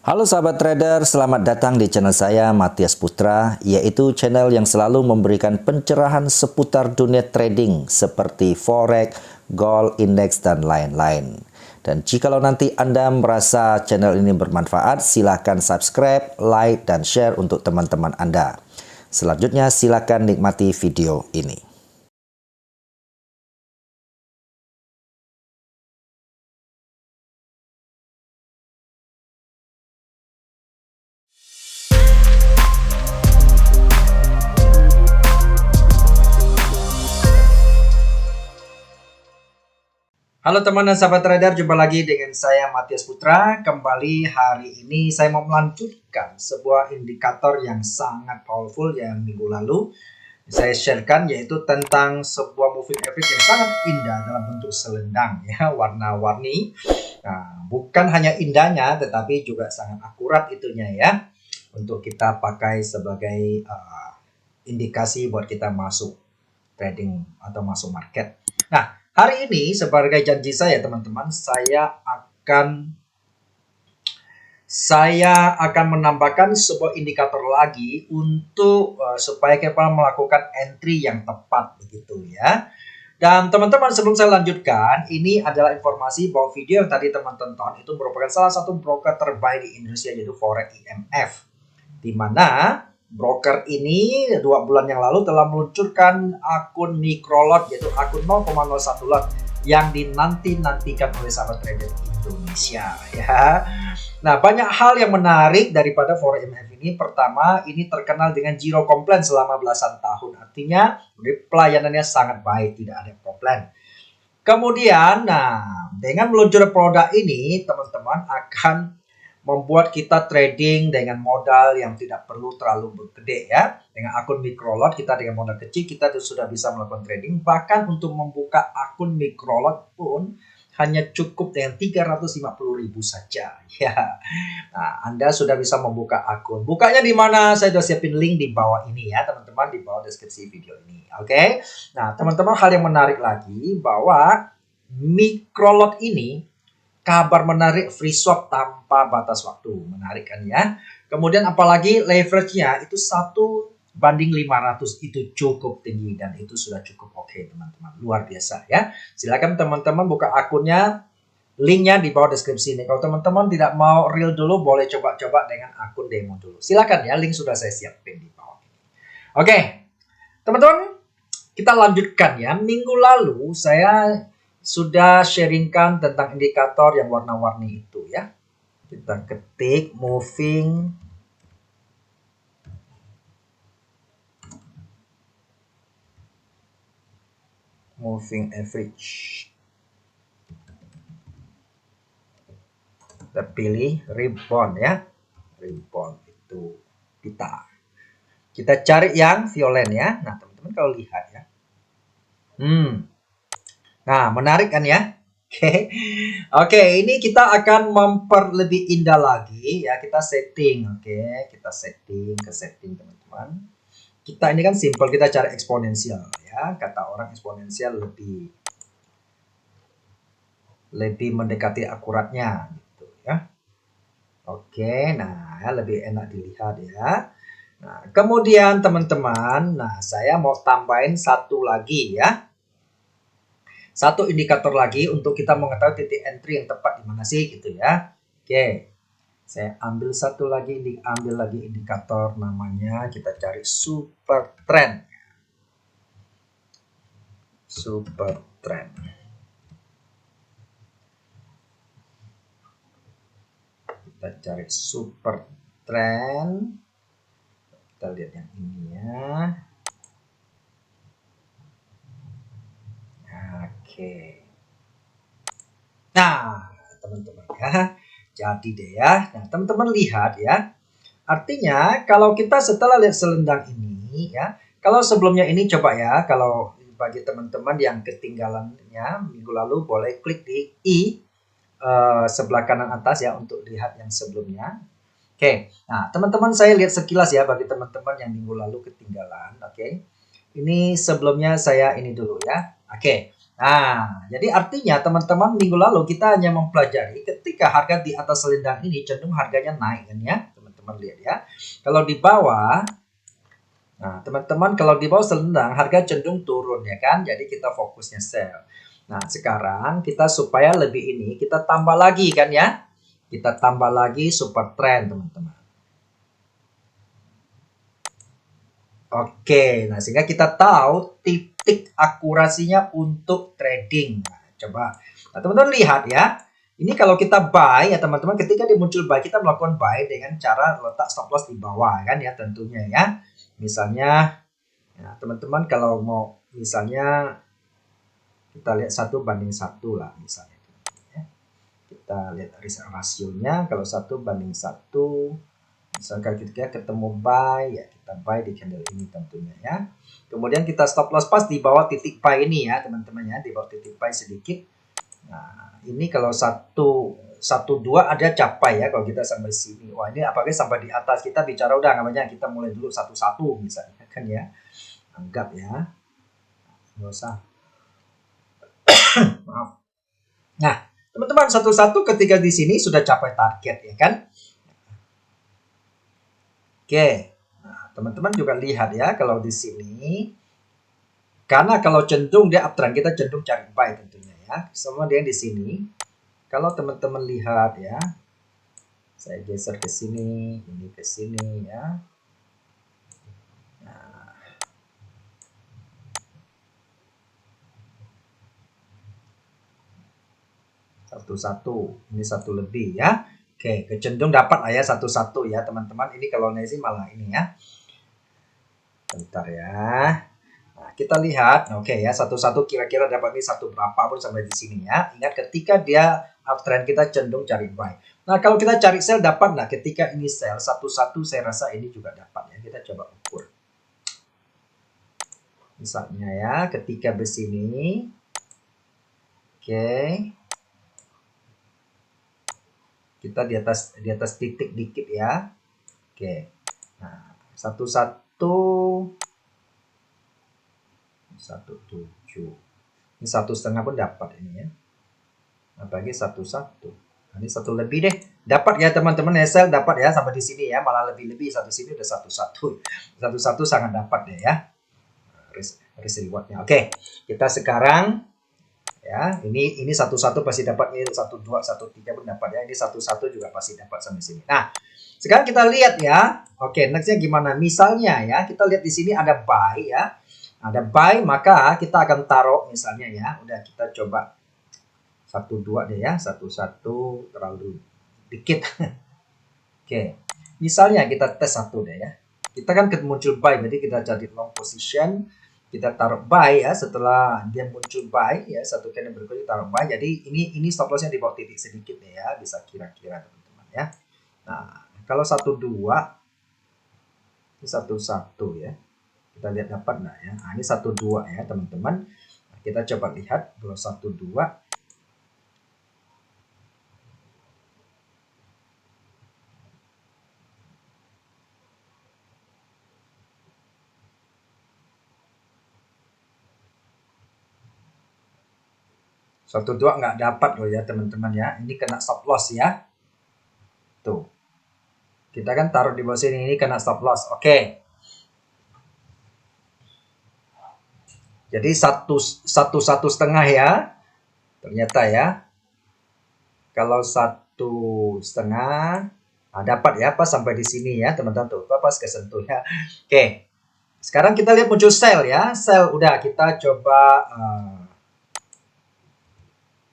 Halo sahabat trader, selamat datang di channel saya Matias Putra, yaitu channel yang selalu memberikan pencerahan seputar dunia trading seperti forex, gold, index, dan lain-lain. Dan jikalau nanti Anda merasa channel ini bermanfaat, silakan subscribe, like, dan share untuk teman-teman Anda. Selanjutnya silakan nikmati video ini. Halo teman dan sahabat trader, jumpa lagi dengan saya Matias Putra. Kembali hari ini saya mau melanjutkan sebuah indikator yang sangat powerful yang minggu lalu saya sharekan, yaitu tentang sebuah moving average yang sangat indah dalam bentuk selendang ya, warna-warni. Nah, bukan hanya indahnya tetapi juga sangat akurat itunya ya, untuk kita pakai sebagai indikasi buat kita masuk trading atau masuk market. Nah, hari ini sebagai janji saya teman-teman, saya akan menambahkan sebuah indikator lagi untuk supaya kita melakukan entry yang tepat begitu ya. Dan teman-teman, sebelum saya lanjutkan, ini adalah informasi bahwa video yang tadi teman-teman tonton itu merupakan salah satu broker terbaik di Indonesia, yaitu Forex IMF. Di mana broker ini 2 bulan yang lalu telah meluncurkan akun microlot, yaitu akun 0,01 lot yang dinanti-nantikan oleh sahabat trader Indonesia ya. Nah, banyak hal yang menarik daripada Forex IMF ini. Pertama, ini terkenal dengan zero complaint selama belasan tahun. Artinya pelayanannya sangat baik, tidak ada komplain. Kemudian, nah, dengan meluncur produk ini, teman-teman akan membuat kita trading dengan modal yang tidak perlu terlalu gede ya. Dengan akun microlot kita dengan modal kecil kita sudah bisa melakukan trading. Bahkan untuk membuka akun microlot pun hanya cukup dengan 350.000 saja ya. Nah, Anda sudah bisa membuka akun. Bukanya di mana? Saya sudah siapin link di bawah ini ya, teman-teman, di bawah deskripsi video ini. Oke. Nah, teman-teman, hal yang menarik lagi bahwa microlot ini kabar menarik, free swap tanpa batas waktu. Menarik kan ya. Kemudian apalagi leverage-nya itu 1:500, itu cukup tinggi dan itu sudah cukup oke teman-teman. Luar biasa ya. Silakan teman-teman buka akunnya. Linknya di bawah deskripsi ini. Kalau teman-teman tidak mau real dulu, boleh coba-coba dengan akun demo dulu. Silakan ya, link sudah saya siapin di bawah ini. Oke. Teman-teman, kita lanjutkan ya. Minggu lalu saya sudah sharingkan tentang indikator yang warna-warni itu ya. Kita ketik moving average. Kita pilih rebound ya. Rebound itu kita cari yang violet ya. Nah, teman-teman kalau lihat ya. Nah, menarik kan ya? Oke, ini kita akan memperlebih indah lagi ya. Kita setting, oke. Kita setting ke setting teman-teman. Kita ini kan simple, kita cari eksponensial ya. Kata orang eksponensial lebih mendekati akuratnya gitu ya. Oke, nah ya, lebih enak dilihat ya. Nah, kemudian teman-teman, nah saya mau tambahin satu lagi ya. Satu indikator lagi untuk kita mengetahui titik entry yang tepat di mana sih gitu ya. Oke. Saya ambil satu lagi, indikator namanya, kita cari super trend. Super trend. Kita cari super trend. Kita lihat yang ini ya. Oke. Nah, teman-teman ya. Jadi deh ya. Nah, teman-teman lihat ya. Artinya kalau kita setelah lihat selendang ini ya. Kalau sebelumnya ini coba ya. Kalau bagi teman-teman yang ketinggalannya minggu lalu, boleh klik di I sebelah kanan atas ya untuk lihat yang sebelumnya. Oke. Nah, teman-teman saya lihat sekilas ya bagi teman-teman yang minggu lalu ketinggalan. Oke. Ini sebelumnya saya ini dulu ya. Oke. Nah, jadi artinya teman-teman minggu lalu kita hanya mempelajari ketika harga di atas selendang ini cenderung harganya naik kan ya. Teman-teman lihat ya. Kalau di bawah, nah teman-teman kalau di bawah selendang harga cenderung turun ya kan. Jadi kita fokusnya sell. Nah, sekarang kita supaya lebih ini kita tambah lagi kan ya. Kita tambah lagi super trend teman-teman. Oke, nah sehingga kita tahu titik akurasinya untuk trading. Nah, coba, nah, teman-teman lihat ya. Ini kalau kita buy ya teman-teman, ketika dia muncul buy kita melakukan buy dengan cara letak stop loss di bawah kan ya tentunya ya. Misalnya, ya, teman-teman kalau mau misalnya kita lihat 1:1 lah misalnya. Ya. Kita lihat risk rasionya kalau 1:1. Misalkan ketika ketemu buy, ya kita buy di candle ini tentunya ya. Kemudian kita stop loss pas di bawah titik buy ini ya teman-teman ya, di bawah titik buy sedikit. Nah, ini kalau 112 ada capai ya kalau kita sampai sini. Wah, ini apalagi sampai di atas kita bicara udah namanya kita mulai dulu 11 misalnya kan ya. Anggap ya. Nggak usah. Maaf. Nah, teman-teman satu-satu ketika di sini sudah capai target ya kan. Oke. Nah, teman-teman juga lihat ya kalau di sini karena kalau cenderung dia uptrend kita cenderung cari buy tentunya ya. Semua dia di sini. Kalau teman-teman lihat ya. Saya geser ke sini, ini ke sini ya. Nah, satu-satu, ini satu lebih ya. Oke, kecenderung dapat lah ya satu-satu ya teman-teman. Ini kalau sih malah ini ya. Bentar ya. Nah, kita lihat, oke ya, satu-satu kira-kira dapat ini satu berapa pun sampai di sini ya. Ingat ketika dia uptrend kita cenderung cari buy. Nah, kalau kita cari sell dapat nggak? Ketika ini sell satu-satu saya rasa ini juga dapat ya. Kita coba ukur. Misalnya ya, ketika bersini. Oke. Kita di atas titik dikit ya. Oke. Nah, satu-satu 17. Ini 1,5 pun dapat ini ya. Apalagi satu-satu. Nah, ini satu lebih deh. Dapat ya teman-teman Sel dapat ya sampai di sini ya. Malah lebih-lebih satu sini udah satu-satu. Satu-satu sangat dapat deh ya. Risk rewardnya. Oke, kita sekarang ya ini satu-satu pasti dapat, ini 1, 2, 1, 3 pun dapat ya, ini satu-satu juga pasti dapat sampai sini. Nah, sekarang kita lihat ya. Oke, nextnya gimana? Misalnya ya, kita lihat di sini ada buy ya. Ada buy, maka kita akan taruh misalnya ya. Udah kita coba 1, 2 deh ya. 1, 1 terlalu dikit. Oke. Misalnya kita tes 1 deh ya. Kita kan muncul buy, berarti kita cari long position, kita taruh buy ya. Setelah dia muncul buy ya, satu candle berikutnya taruh buy. Jadi ini stop lossnya di bawah titik sedikit deh ya, bisa kira-kira teman-teman ya. Nah, kalau 1, 2 ini 1, 1 ya. Kita lihat dapat nggak ya? Nah, ini 1, 2 ya teman-teman. Nah, kita coba lihat kalau 1, 2. Satu dua nggak dapat loh ya teman-teman ya. Ini kena stop loss ya. Tuh. Kita kan taruh di bawah sini, ini kena stop loss. Oke. Jadi satu setengah ya. Ternyata ya. Kalau 1,5 dapat ya pas sampai di sini ya teman-teman tuh pas kesentuh ya. Oke. Sekarang kita lihat muncul sell ya. Sell udah kita coba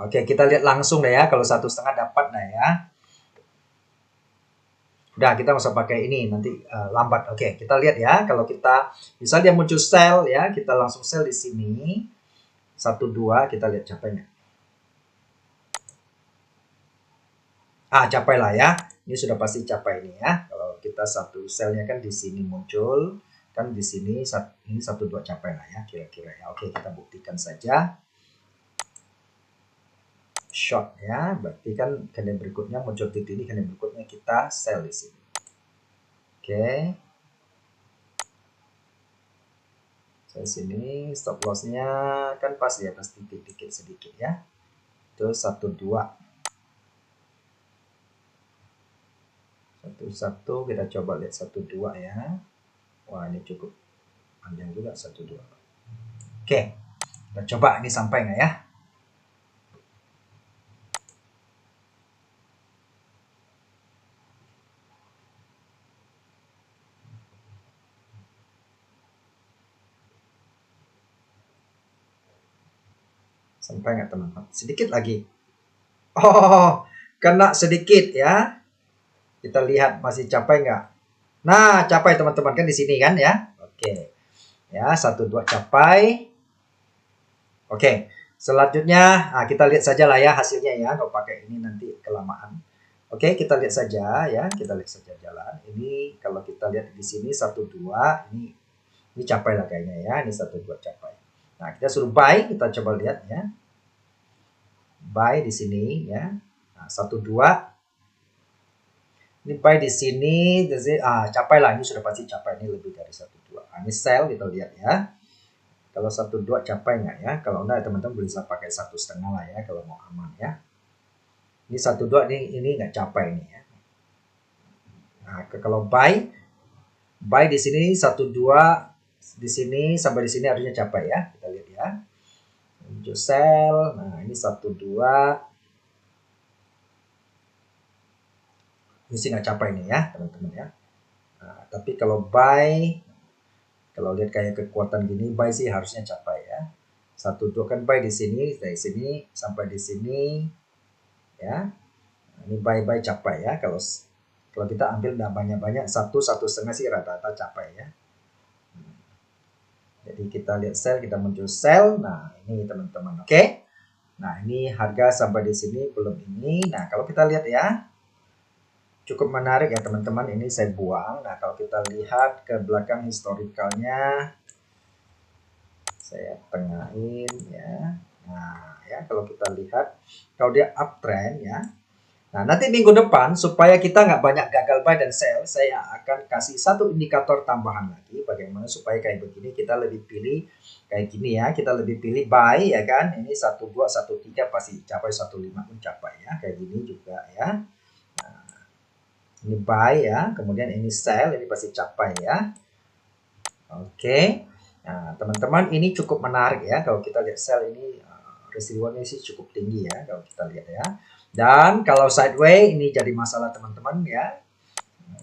Oke, kita lihat langsung deh ya kalau 1,5 dapat nah ya. Udah kita nggak usah pakai ini nanti lambat. Oke, kita lihat ya kalau kita misalnya dia muncul sell ya, kita langsung sell di sini. 1, 2 kita lihat capainya. Capai lah ya. Ini sudah pasti capai ini ya. Kalau kita satu selnya kan di sini muncul, kan di sini ini 1, 2 capai lah ya kira-kira ya. Oke, kita buktikan saja. Short ya, berarti kan candle berikutnya muncul titik ini, candle berikutnya kita sell di sini. Oke. Saya sini stop lossnya kan pas di atas titik dikit sedikit ya. Itu 12. 11 kita coba lihat 12 ya. Wah, ini cukup panjang juga 12. Oke, kita coba ini sampai nggak ya? Sampai nggak teman-teman? Sedikit lagi. Oh, kena sedikit ya. Kita lihat masih capai nggak? Nah, capai teman-teman kan di sini kan ya. Oke. Ya, 12 capai. Oke. Selanjutnya, kita lihat saja lah ya hasilnya ya. Kalau pakai ini nanti kelamaan. Oke, kita lihat saja ya. Kita lihat saja jalan. Ini kalau kita lihat di sini 12, ini capai lah kayaknya ya. Ini 12 capai. Nah, kita suruh buy, kita coba lihat ya. Buy di sini ya. Nah, 12. Ini buy di sini, capai lah, ini sudah pasti capai, ini lebih dari 12. Nah, ini sell, kita lihat ya. Kalau 12 capai nggak ya? Kalau enggak, teman-teman bisa pakai 1,5 lah ya, kalau mau aman ya. Ini 12, ini nggak capai ini ya. Nah, kalau buy di sini 12, di sini sampai di sini harusnya capai ya. Kita lihat ya. Hijau sell, nah ini 12. Ini sih nggak capai nih ya teman-teman ya. Nah, tapi kalau buy, kalau lihat kayak kekuatan gini, buy sih harusnya capai ya. 12 kan buy di sini, dari sini sampai di sini ya. Nah, ini buy capai ya. Kalau kita ambil nggak banyak-banyak, 1,5 sih rata-rata capai ya. Jadi kita lihat sell, kita muncul sell. Nah ini teman-teman, oke. Nah ini harga sampai di sini belum ini. Nah kalau kita lihat ya, cukup menarik ya teman-teman. Ini saya buang. Nah kalau kita lihat ke belakang historicalnya, saya tengahin ya. Nah ya kalau kita lihat, kalau dia uptrend ya. Nah nanti minggu depan supaya kita nggak banyak gagal buy dan sell, saya akan kasih satu indikator tambahan lagi. Bagaimana supaya kayak begini kita lebih pilih kayak gini ya. Kita lebih pilih buy ya kan. Ini 12, 13 pasti capai, 15 pun capai ya. Kayak gini juga ya. Ini buy ya, kemudian ini sell, ini pasti capai ya. Oke. Nah, teman-teman ini cukup menarik ya. Kalau kita lihat sell ini risk rewardnya sih cukup tinggi ya kalau kita lihat ya. Dan kalau sideways ini jadi masalah teman-teman ya.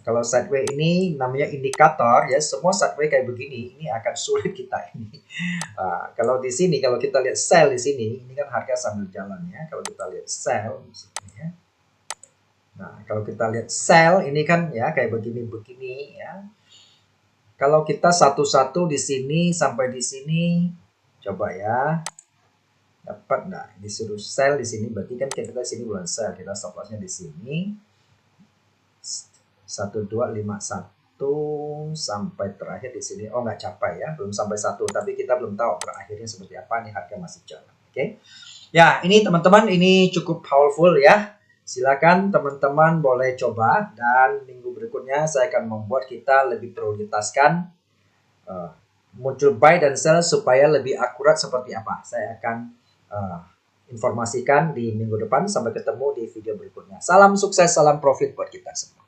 Kalau sideways ini namanya indikator ya, semua sideways kayak begini ini akan sulit kita ini. Kalau di sini kalau kita lihat sell di sini, ini kan harga sambil jalan ya. Kalau kita lihat sell ya. Nah, kalau kita lihat sell ini kan ya kayak begini-begini ya. Kalau kita satu-satu di sini sampai di sini, coba ya. Dapat nggak? Disuruh sell di sini berarti kan kita di sini bukan sell, kita stop lossnya di sini. 1251 sampai terakhir di sini. Oh, nggak capai ya, belum sampai 1, tapi kita belum tahu berakhirnya seperti apa, nih harga masih jalan. Oke. Ya, ini teman-teman ini cukup powerful ya. Silakan teman-teman boleh coba, dan minggu berikutnya saya akan membuat kita lebih prioritaskan muncul buy dan sell supaya lebih akurat seperti apa. Saya akan informasikan di minggu depan. Sampai ketemu di video berikutnya. Salam sukses, salam profit buat kita semua.